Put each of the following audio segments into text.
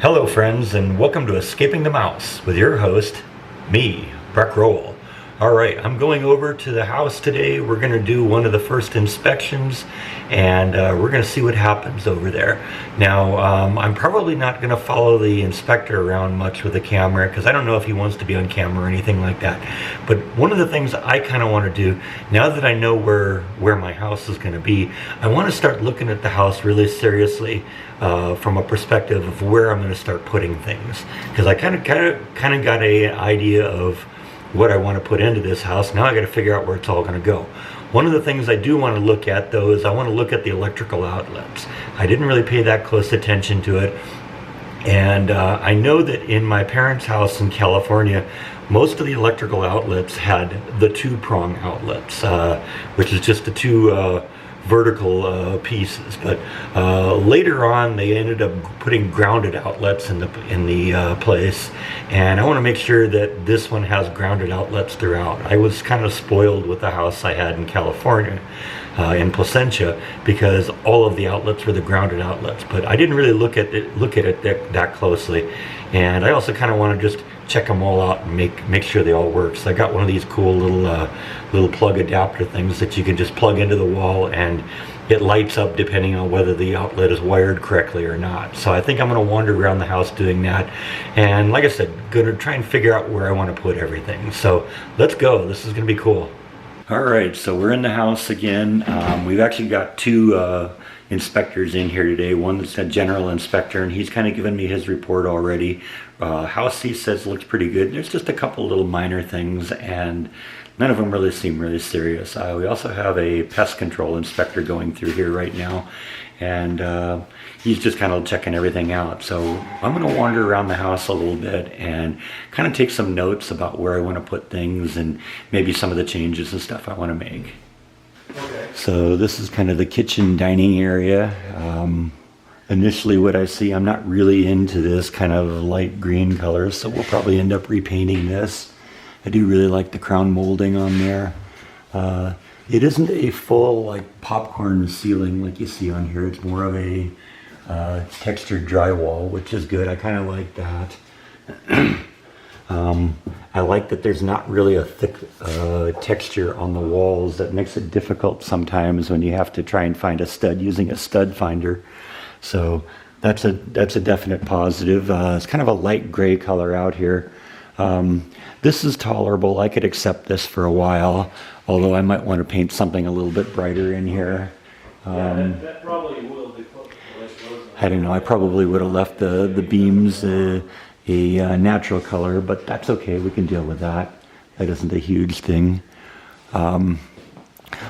Hello friends, and welcome to Escaping the Mouse with your host, me, Breck Roll. Alright, I'm going over to the house today. We're going to do one of the first inspections, and we're going to see what happens over there. Now, I'm probably not going to follow the inspector around much with the camera, because I don't know if he wants to be on camera or anything like that. But one of the things I kind of want to do, now that I know where my house is going to be, I want to start looking at the house really seriously from a perspective of where I'm going to start putting things. Because I kind of got an idea of what I want to put into this house. Now I got to figure out where it's all going to go. One of the things I do want to look at though is I want to look at the electrical outlets. I didn't really pay that close attention to it, and I know that in my parents' house in California, most of the electrical outlets had the two-prong outlets, which is just the two vertical pieces, but later on they ended up putting grounded outlets in the place, and I want to make sure that this one has grounded outlets throughout. I was kind of spoiled with the house I had in California, in Placentia, because all of the outlets were the grounded outlets, but I didn't really look at it that closely, and I also kind of want to just check them all out and make sure they all work. So I got one of these cool little plug adapter things that you can just plug into the wall, and it lights up depending on whether the outlet is wired correctly or not. So I think I'm going to wander around the house doing that, and like I said, going to try and figure out where I want to put everything. So let's go. This is going to be cool. Alright, so we're in the house again. We've actually got two inspectors in here today. One that's a general inspector, and he's kind of given me his report already. House, he says, looks pretty good. There's just a couple little minor things, and none of them really seem really serious. We also have a pest control inspector going through here right now, and he's just kind of checking everything out. So I'm going to wander around the house a little bit and kind of take some notes about where I want to put things and maybe some of the changes and stuff I want to make. Okay. So this is kind of the kitchen dining area. Initially what I see, I'm not really into this kind of light green color, so we'll probably end up repainting this. I do really like the crown molding on there. It isn't a full like popcorn ceiling like you see on here. It's more of a textured drywall, which is good. I kind of like that. I like that there's not really a thick texture on the walls. That makes it difficult sometimes when you have to try and find a stud using a stud finder. So that's a definite positive. It's kind of a light gray color out here. This is tolerable. I could accept this for a while, although I might want to paint something a little bit brighter in here. That probably will be close. I don't know, I probably would have left the beams a natural color, but that's okay, we can deal with that. That isn't a huge thing.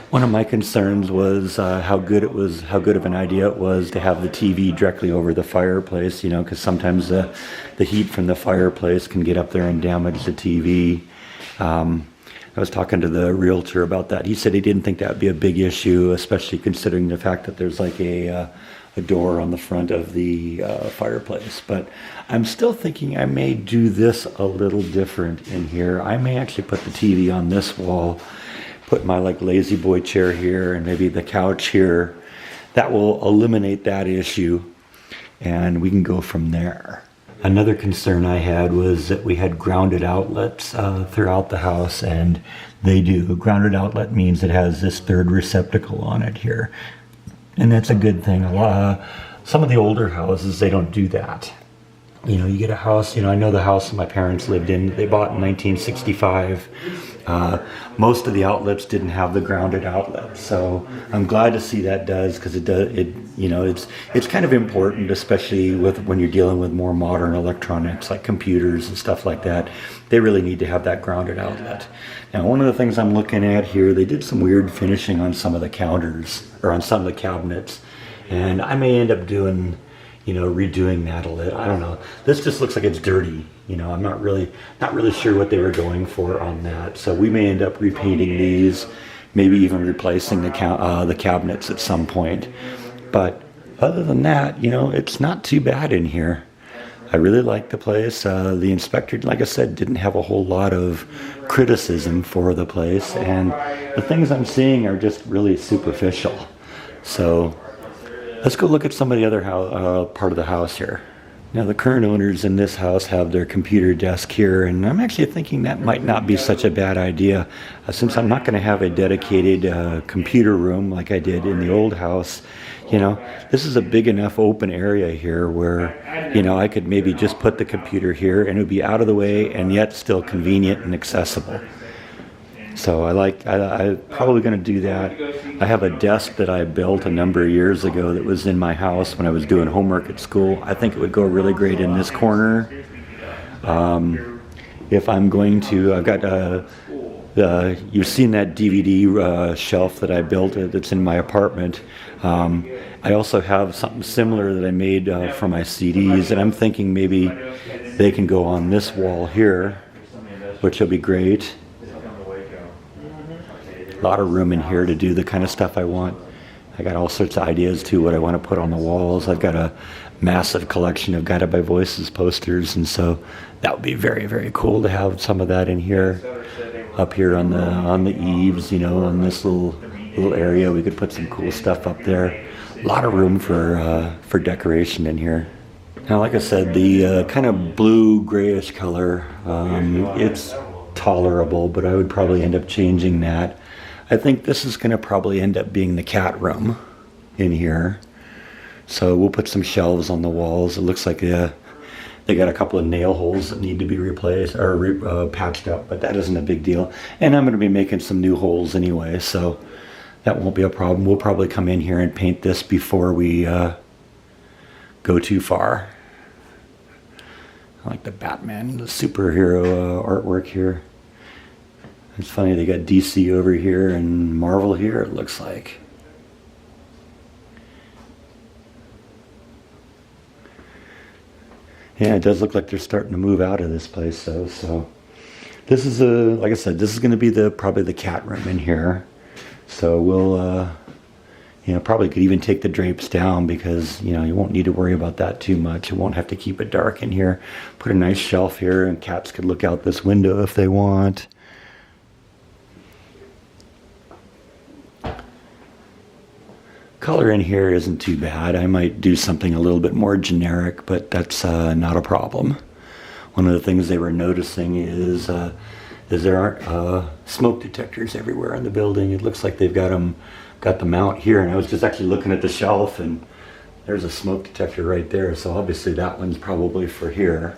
One of my concerns was how good of an idea it was to have the TV directly over the fireplace, you know, because sometimes the heat from the fireplace can get up there and damage the TV. I was talking to the realtor about that. He said he didn't think that would be a big issue, especially considering the fact that there's like a door on the front of the fireplace. But I'm still thinking I may do this a little different in here. I may actually put the TV on this wall, put my like lazy boy chair here, and maybe the couch here. That will eliminate that issue, and we can go from there. Another concern I had was that we had grounded outlets throughout the house, and they do. A grounded outlet means it has this third receptacle on it here, and that's a good thing. Some of the older houses, they don't do that. You know, you get a house, you know, I know the house my parents lived in, they bought in 1965. Most of the outlets didn't have the grounded outlet, so I'm glad to see that does, because it's kind of important, especially when you're dealing with more modern electronics like computers and stuff like that. They really need to have that grounded outlet. Now, one of the things I'm looking at here, they did some weird finishing on some of the counters, or on some of the cabinets, and I may end up doing, redoing that a little. I don't know. This just looks like it's dirty. I'm not really sure what they were going for on that. So we may end up repainting these, maybe even replacing the cabinets at some point. But other than that, it's not too bad in here. I really like the place. The inspector, like I said, didn't have a whole lot of criticism for the place, and the things I'm seeing are just really superficial. So let's go look at some of the other part of the house here. Now the current owners in this house have their computer desk here, and I'm actually thinking that might not be such a bad idea. Since I'm not going to have a dedicated computer room like I did in the old house, you know, this is a big enough open area here where, you know, I could maybe just put the computer here and it would be out of the way and yet still convenient and accessible. So I'm probably going to do that. I have a desk that I built a number of years ago that was in my house when I was doing homework at school. I think it would go really great in this corner. If I'm going to, I've got, you've seen that DVD shelf that I built that's in my apartment. I also have something similar that I made for my CDs, and I'm thinking maybe they can go on this wall here, which will be great. A lot of room in here to do the kind of stuff I want. I got all sorts of ideas too, what I want to put on the walls. I've got a massive collection of Guided by Voices posters, and so that would be very, very cool to have some of that in here. Up here on the eaves, you know, on this little area, we could put some cool stuff up there. A lot of room for decoration in here. Now, like I said, the kind of blue grayish color, it's tolerable, but I would probably end up changing that. I think this is going to probably end up being the cat room in here. So we'll put some shelves on the walls. It looks like they got a couple of nail holes that need to be replaced or patched up, but that isn't a big deal. And I'm going to be making some new holes anyway, so that won't be a problem. We'll probably come in here and paint this before we go too far. I like the Batman, the superhero artwork here. It's funny, they got DC over here and Marvel here, it looks like. Yeah, it does look like they're starting to move out of this place, though. So this is like I said, this is going to be probably the cat room in here. So we'll, you know, probably could even take the drapes down because, you know, you won't need to worry about that too much. You won't have to keep it dark in here. Put a nice shelf here, and cats could look out this window if they want. Color in here isn't too bad. I might do something a little bit more generic, but that's not a problem. One of the things they were noticing is there aren't smoke detectors everywhere in the building. It looks like they've got them out here, and I was just actually looking at the shelf, and there's a smoke detector right there. So obviously that one's probably for here.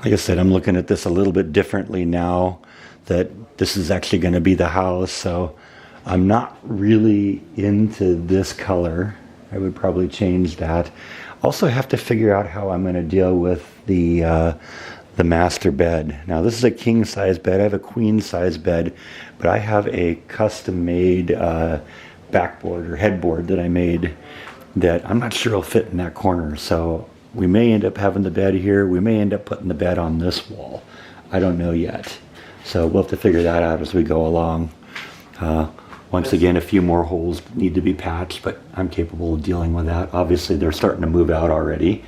Like I said, I'm looking at this a little bit differently now that this is actually going to be the house, so I'm not really into this color. I would probably change that. Also have to figure out how I'm going to deal with the master bed. Now this is a king size bed. I have a queen size bed, but I have a custom made backboard or headboard that I made that I'm not sure will fit in that corner. So we may end up having the bed here. We may end up putting the bed on this wall. I don't know yet. So we'll have to figure that out as we go along. Once again, a few more holes need to be patched, but I'm capable of dealing with that. Obviously, they're starting to move out already.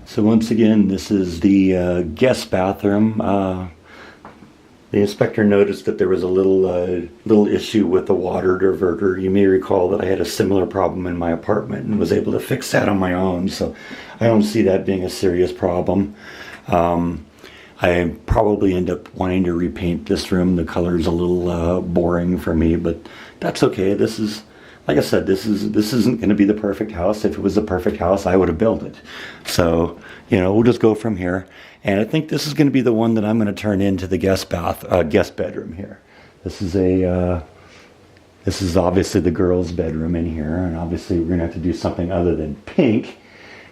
So once again, this is the guest bathroom. The inspector noticed that there was a little issue with the water diverter. You may recall that I had a similar problem in my apartment and was able to fix that on my own. So I don't see that being a serious problem. I probably end up wanting to repaint this room. The color's a little boring for me, but that's okay. This is, like I said, this isn't going to be the perfect house. If it was the perfect house, I would have built it. So, you know, we'll just go from here. And I think this is going to be the one that I'm going to turn into the guest bedroom here. This is obviously the girls' bedroom in here, and obviously we're going to have to do something other than pink,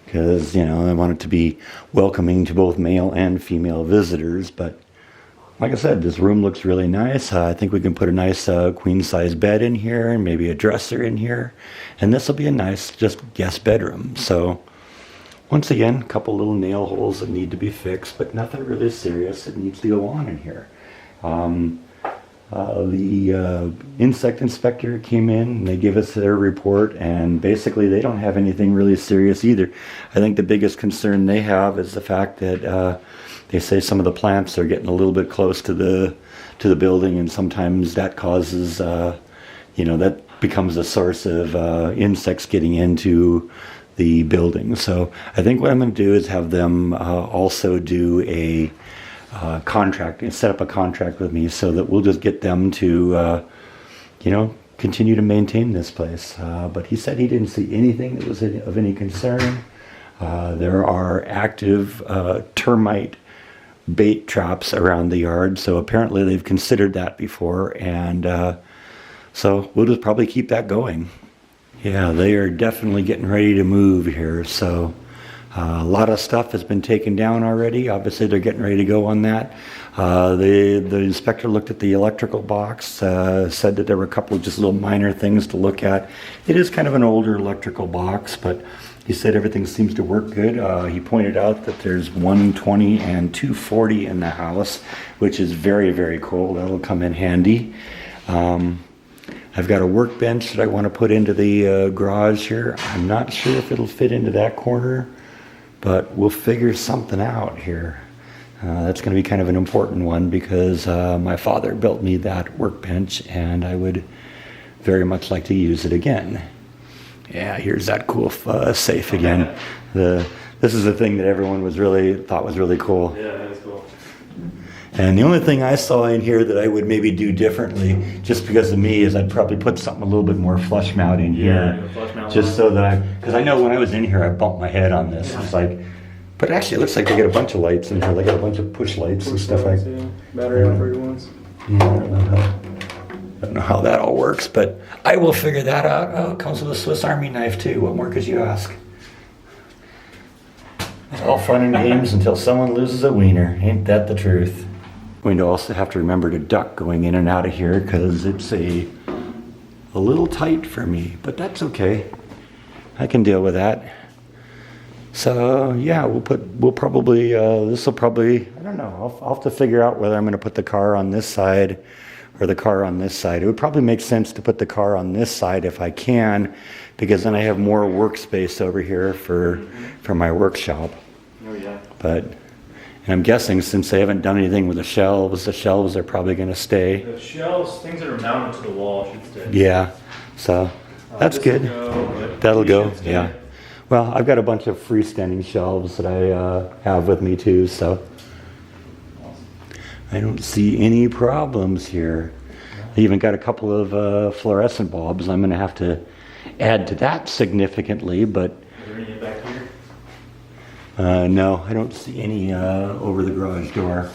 because, you know, I want it to be welcoming to both male and female visitors. But like I said, this room looks really nice. I think we can put a nice queen-size bed in here and maybe a dresser in here, and this will be a nice just guest bedroom. So once again, a couple little nail holes that need to be fixed, but nothing really serious that needs to go on in here. The insect inspector came in and they gave us their report, and basically they don't have anything really serious either. I think the biggest concern they have is the fact that they say some of the plants are getting a little bit close to the building, and sometimes that causes, that becomes a source of insects getting into the building. So I think what I'm going to do is have them also do a contract and set up a contract with me, so that we'll just get them to, continue to maintain this place. But he said he didn't see anything that was of any concern. There are active termite bait traps around the yard, so apparently they've considered that before, and so we'll just probably keep that going. Yeah, they are definitely getting ready to move here, so a lot of stuff has been taken down already. Obviously they're getting ready to go on that. The inspector looked at the electrical box, said that there were a couple of just little minor things to look at. It is kind of an older electrical box, but he said everything seems to work good. He pointed out that there's 120 and 240 in the house, which is very, very cool. That'll come in handy. I've got a workbench that I want to put into the garage here. I'm not sure if it'll fit into that corner, but we'll figure something out here. That's going to be kind of an important one, because my father built me that workbench, and I would very much like to use it again. Yeah, here's that cool safe again. This is the thing that everyone thought was really cool. Yeah, that is cool. And the only thing I saw in here that I would maybe do differently, just because of me, is I'd probably put something a little bit more flush mount in here. Flush mount just so that because I know when I was in here, I bumped my head on this. It's like, but actually it looks like they get a bunch of lights in here. They got a bunch of push lights and stuff like that. Battery operated ones. Yeah, I don't know how that all works, but I will figure that out. Oh, it comes with a Swiss Army knife too. What more could you ask? It's all fun and games until someone loses a wiener. Ain't that the truth? Going to also have to remember to duck going in and out of here, because it's a little tight for me, but that's okay. I can deal with that. So yeah, we'll probably this will probably, I don't know, I'll have to figure out whether I'm going to put the car on this side or the car on this side. It would probably make sense to put the car on this side if I can, because then I have more workspace over here for my workshop. Oh yeah. And I'm guessing since they haven't done anything with the shelves are probably going to stay. The shelves, things that are mounted to the wall should stay. Yeah, so that's good. That'll go, yeah. Well, I've got a bunch of freestanding shelves that I have with me too, so I don't see any problems here. I even got a couple of fluorescent bulbs. I'm going to have to add to that significantly, but Is there any back here? no, I don't see any over the garage door.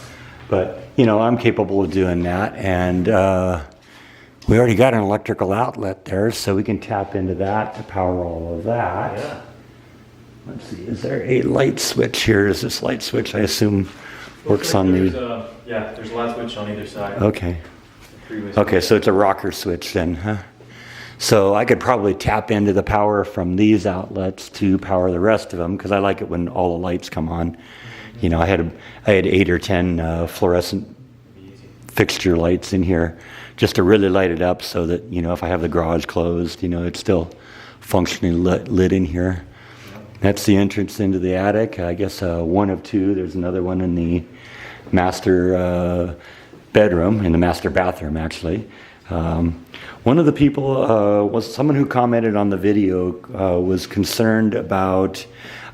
But, I'm capable of doing that. And we already got an electrical outlet there, so we can tap into that to power all of that. Yeah. Let's see, is there a light switch here? Is this light switch, I assume, works on the... Yeah, there's a light switch on either side. Okay. Three-way Okay, switch. so it's a rocker switch then, huh? So I could probably tap into the power from these outlets to power the rest of them, because I like it when all the lights come on. I had 8 or 10 fluorescent fixture lights in here just to really light it up, so that, if I have the garage closed, it's still functionally lit in here. That's the entrance into the attic. I guess one of two. There's another one in the master bedroom, in the master bathroom, actually. One of the people was someone who commented on the video, was concerned about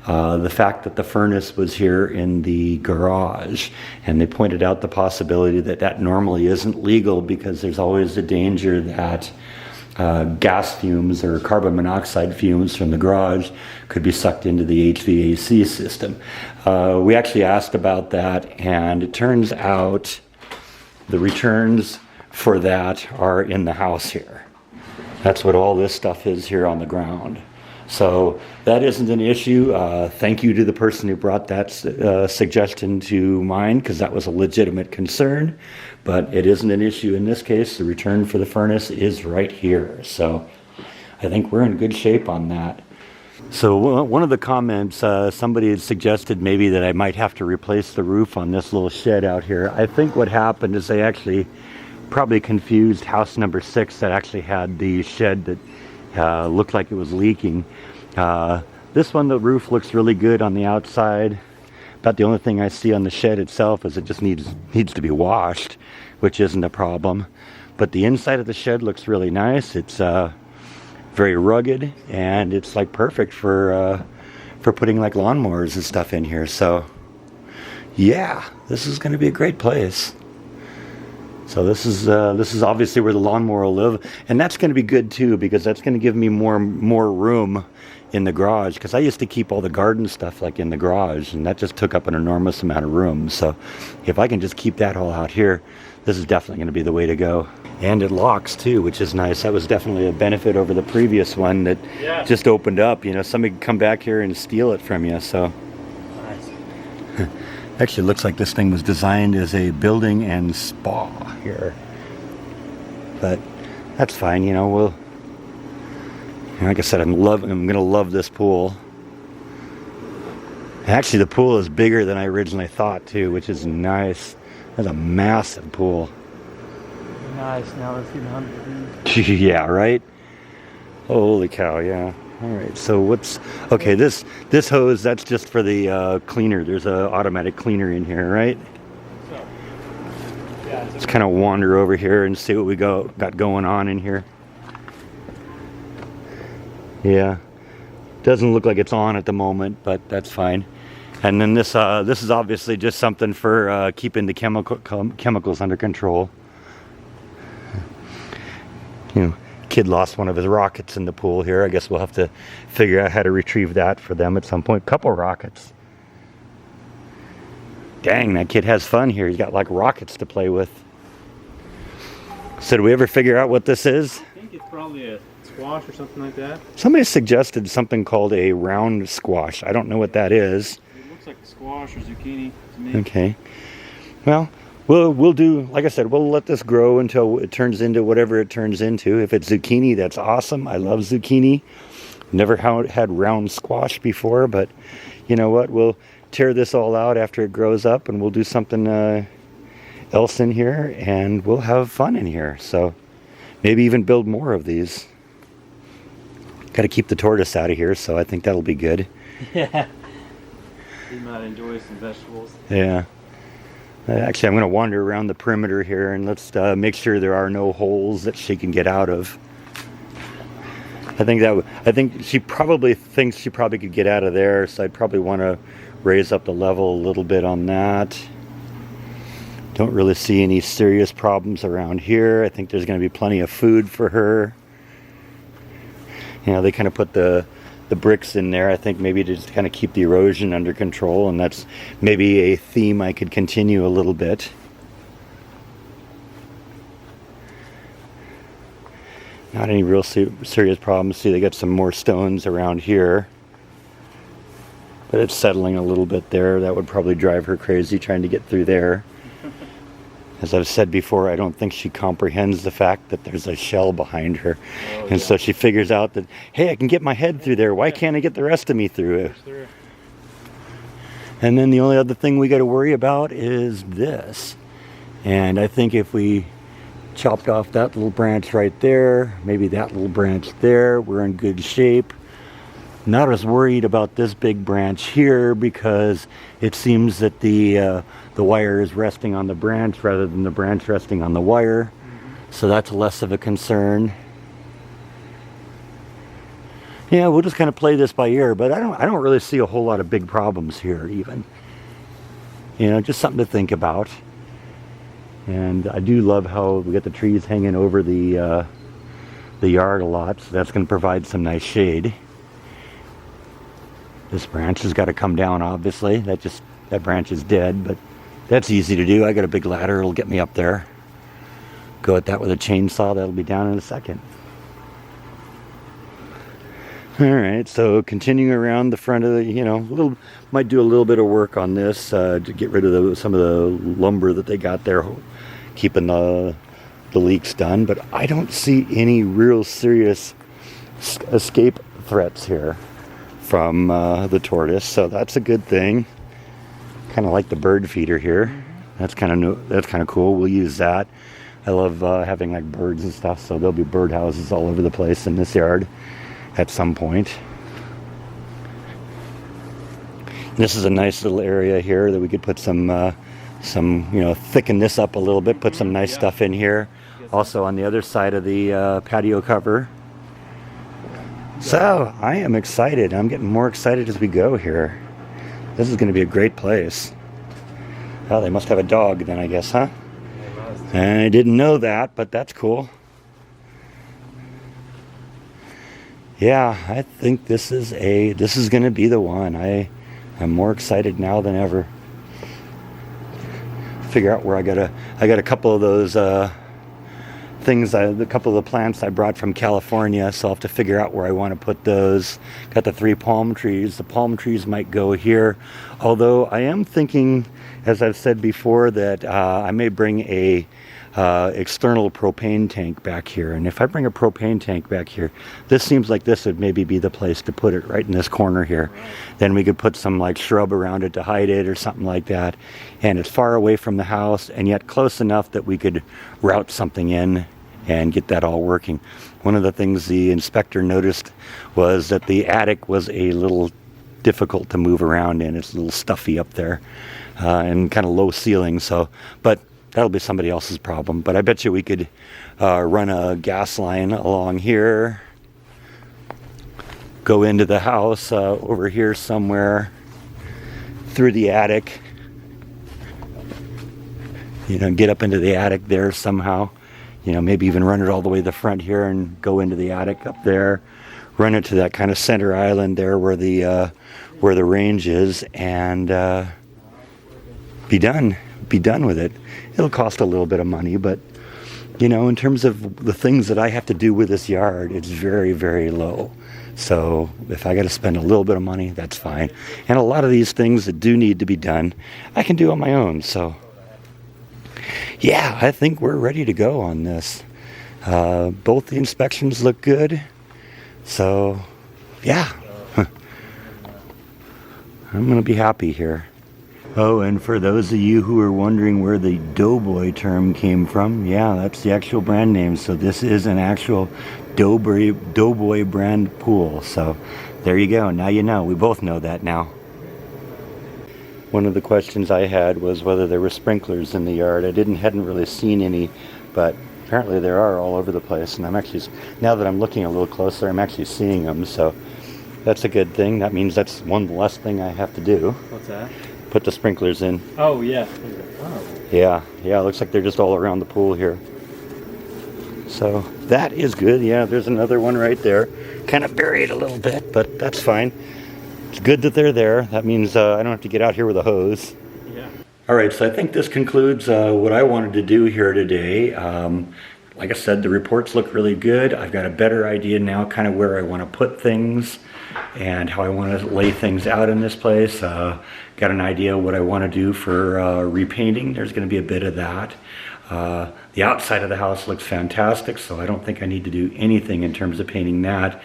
the fact that the furnace was here in the garage, and they pointed out the possibility that normally isn't legal, because there's always a danger that gas fumes or carbon monoxide fumes from the garage could be sucked into the HVAC system. We actually asked about that, and it turns out the returns for that are in the house here. That's what all this stuff is here on the ground. So that isn't an issue. Thank you to the person who brought that suggestion to mind, because that was a legitimate concern. But it isn't an issue in this case. The return for the furnace is right here. So I think we're in good shape on that. So one of the comments, somebody had suggested maybe that I might have to replace the roof on this little shed out here. I think what happened is they actually probably confused house number 6 that actually had the shed that looked like it was leaking. This one, the roof looks really good on the outside, About the only thing I see on the shed itself is it just needs to be washed, which isn't a problem. But the inside of the shed looks really nice. It's very rugged, and it's like perfect for putting like lawnmowers and stuff in here. So yeah, this is going to be a great place. So this is obviously where the lawnmower will live, and that's going to be good too, because that's going to give me more room in the garage, because I used to keep all the garden stuff like in the garage, and that just took up an enormous amount of room. So if I can just keep that all out here, this is definitely going to be the way to go. And it locks too, which is nice. That was definitely a benefit over the previous one that just opened up. You know, somebody could come back here and steal it from you. So Nice. actually, it looks like this thing was designed as a building and spa here, but that's fine. You know, we'll. Like I said, I'm gonna love this pool. Actually, the pool is bigger than I originally thought too, which is nice. That's a massive pool. Nice. Now let's see the 100 degrees. Yeah, right? Holy cow, yeah. All right, so what's... Okay, this hose, that's just for the cleaner. There's an automatic cleaner in here, right? So, yeah, Let's kind of wander over here and see what we got going on in here. Yeah, doesn't look like it's on at the moment, but that's fine. And then this is obviously just something for keeping the chemicals under control. You know, kid lost one of his rockets in the pool here. I guess we'll have to figure out how to retrieve that for them at some point. Couple rockets. Dang, that kid has fun here. He's got like rockets to play with. So did we ever figure out what this is? I think it's probably a squash or something like that. Somebody suggested something called a round squash. I don't know what that is. It looks like a squash or zucchini to me. Okay. Well, we'll do, like I said, we'll let this grow until it turns into whatever it turns into. If it's zucchini, that's awesome. I love zucchini. Never had round squash before, but you know what? We'll tear this all out after it grows up, and we'll do something else in here, and we'll have fun in here. So maybe even build more of these. Got to keep the tortoise out of here, so I think that'll be good. Yeah. He might enjoy some vegetables. Yeah. Actually, I'm going to wander around the perimeter here, and let's make sure there are no holes that she can get out of. I think she probably thinks she probably could get out of there, so I'd probably want to raise up the level a little bit on that. Don't really see any serious problems around here. I think there's going to be plenty of food for her. You know, they kind of put the bricks in there, I think maybe to just kind of keep the erosion under control, and that's maybe a theme I could continue a little bit. Not any real serious problems. See, they got some more stones around here, but it's settling a little bit there. That would probably drive her crazy trying to get through there. As I've said before, I don't think she comprehends the fact that there's a shell behind her. And so she figures out that, hey, I can get my head through there. Why can't I get the rest of me through it? And then the only other thing we got to worry about is this. And I think if we chopped off that little branch right there, maybe that little branch there, we're in good shape. Not as worried about this big branch here, because it seems that the wire is resting on the branch rather than the branch resting on the wire. Mm-hmm. So that's less of a concern. Yeah, we'll just kind of play this by ear, but I don't really see a whole lot of big problems here even. You know, just something to think about. And I do love how we got the trees hanging over the yard a lot, so that's going to provide some nice shade. This branch has got to come down, obviously. That branch is dead, but that's easy to do. I got a big ladder, it'll get me up there. Go at that with a chainsaw, that'll be down in a second. Alright, so continuing around the front of the, you know, might do a little bit of work on this to get rid of some of the lumber that they got there, keeping the leaks done. But I don't see any real serious escape threats here from the tortoise, so that's a good thing. Kind of like the bird feeder here. That's kind of cool. We'll use that. I love having like birds and stuff, so there'll be bird houses all over the place in this yard at some point. This is a nice little area here that we could put some, thicken this up a little bit, put some nice stuff in here. Also on the other side of the patio cover. So I am excited. I'm getting more excited as we go here. This is going to be a great place. Oh, they must have a dog then, I guess, huh? I didn't know that, but that's cool. Yeah, I think this is going to be the one. I'm more excited now than ever. Figure out where I got a couple of those things, a couple of the plants I brought from California, so I'll have to figure out where I want to put those. Got the 3 palm trees. The palm trees might go here, although I am thinking, as I've said before, that I may bring a external propane tank back here. And if I bring a propane tank back here, this seems like this would maybe be the place to put it, right in this corner here. Then we could put some like shrub around it to hide it or something like that. And it's far away from the house and yet close enough that we could route something in and get that all working. One of the things the inspector noticed was that the attic was a little difficult to move around in. It's a little stuffy up there and kind of low ceiling. So, but that'll be somebody else's problem. But I bet you we could run a gas line along here, go into the house over here somewhere, through the attic, get up into the attic there somehow. Maybe even run it all the way to the front here and go into the attic up there, run it to that kind of center island there where the range is, and be done with it. It'll cost a little bit of money, but in terms of the things that I have to do with this yard, it's very, very low. So if I got to spend a little bit of money, that's fine. And a lot of these things that do need to be done, I can do on my own. So yeah, I think we're ready to go on this. Both the inspections look good. So yeah, I'm going to be happy here. Oh, and for those of you who are wondering where the Doughboy term came from, yeah, that's the actual brand name. So this is an actual Doughboy brand pool. So there you go. Now you know. We both know that now. One of the questions I had was whether there were sprinklers in the yard. I hadn't really seen any, but apparently there are all over the place. And I'm actually, now that I'm looking a little closer, I'm actually seeing them. So that's a good thing. That means that's one less thing I have to do. What's that? Put the sprinklers in. Oh, yeah. Oh. Yeah, it looks like they're just all around the pool here. So that is good. Yeah, there's another one right there. Kind of buried a little bit, but that's fine. It's good that they're there. That means I don't have to get out here with a hose. Yeah. All right, so I think this concludes what I wanted to do here today. Like I said, the reports look really good. I've got a better idea now kind of where I want to put things and how I want to lay things out in this place. Got an idea what I want to do for repainting. There's going to be a bit of that. The outside of the house looks fantastic, so I don't think I need to do anything in terms of painting that.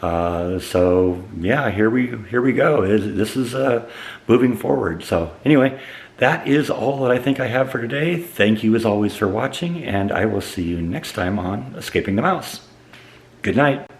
So yeah, here we go. This is moving forward. So anyway, that is all that I think I have for today. Thank you as always for watching, and I will see you next time on Escaping the Mouse. Good night.